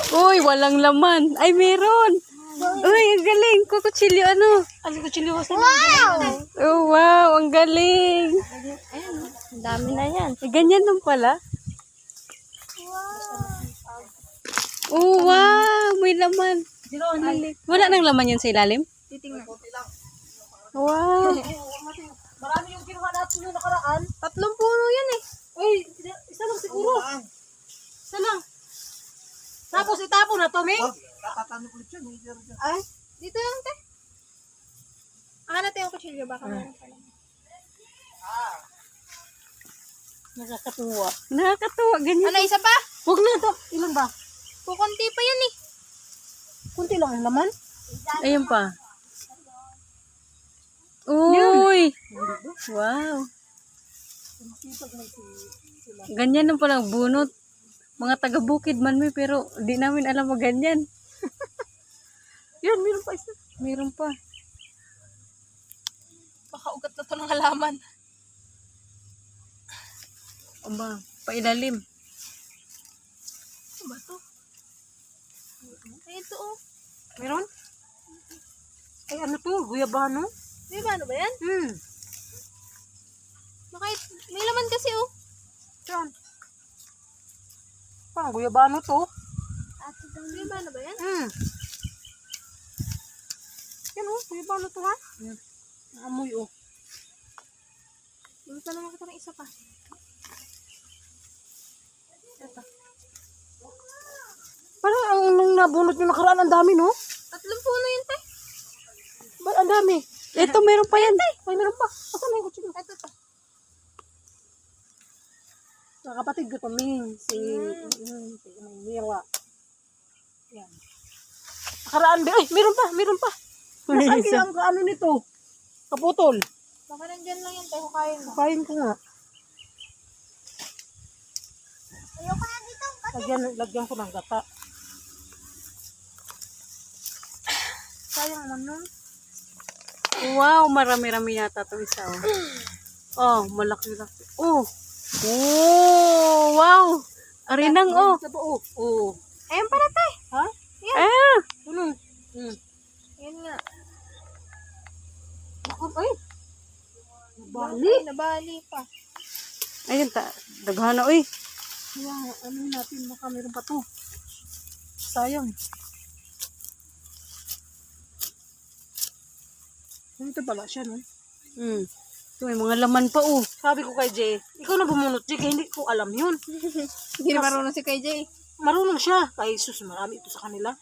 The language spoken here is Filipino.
Uy, walang laman. Ay, meron. Uy, ang galing. Kukutsilyo ano? Ano ko chili was? Wow! Oh, wow. Ang galing. Ayan, ang dami na yan. Eh, ganyan lang pala. Oh, wow. May laman. Wala nang laman yan sa ilalim? Titingnan. Wow. Marami yung ginawa natin yung nakaraan. 3 puno yan eh. Uy, isa lang siguro. Isa lang. Tapos itapon na to, Ming. Ay, dito lang, te. Natin yung kutsilyo, baka meron pa lang. Nakakatuwa. Nakakatuwa. Ganyan. Ano, isa pa? Huwag na ito. Ilan ba? Kukunti pa yan eh. Kunti lang ang laman. Ayun pa. Uy. Wow. Ganyan lang palang bunot. Mga taga-bukid man may pero di namin alam mo ganyan. Yan, meron pa isa. Meron pa. Baka ugat na to ng halaman. Aba, pailalim. Ano ba to? Ay, ito oh. Meron? Ay, ano to? Guyabano? Di ba, ano ba yan? Baka may laman kasi oh. Saan? Parang guyabano to. Di ba, ano ba yan? Yan oh, guyabano to ha? Amoy oh. Gusto naman kita ng isa pa. Ito. Parang ang nung nabunot yung nakaraan, ang dami no? 3 puno yun, te. Ba't ang dami? Ito meron pa yan. Ay, meron pa. Asan na yung kutsilyo? Ito to. Kapatid ko to, Ming. Si Mira. Yan. Nakaraan din. Ay, meron pa. Nasaan kaya ang ano nito? Kaputol. Baka nandyan lang yan, te. Hukayin mo. Kain ko nga. Ayoko na dito. Lagyan ko ng gata. Sayang naman nun. Wow, marami-rami yata ito isa. Oh, malaki-laki. Oh. Oh, wow. Arinang oh. Oh. Ayun pala, te. Ha? Ah. Ano? Yan nga. Ay. Bali. Nabali pa. Ayun ta. Daghana uy. Kaya ano natin, baka meron pa to. Sayang. Ito pala siya, no? Ito, may mga laman pa oh. Sabi ko kay Jay, ikaw na bumunot, Jay, kaya hindi ko alam yun. Hindi na marunong si KJ. Marunong siya. Kay sus, marami ito sa kanila.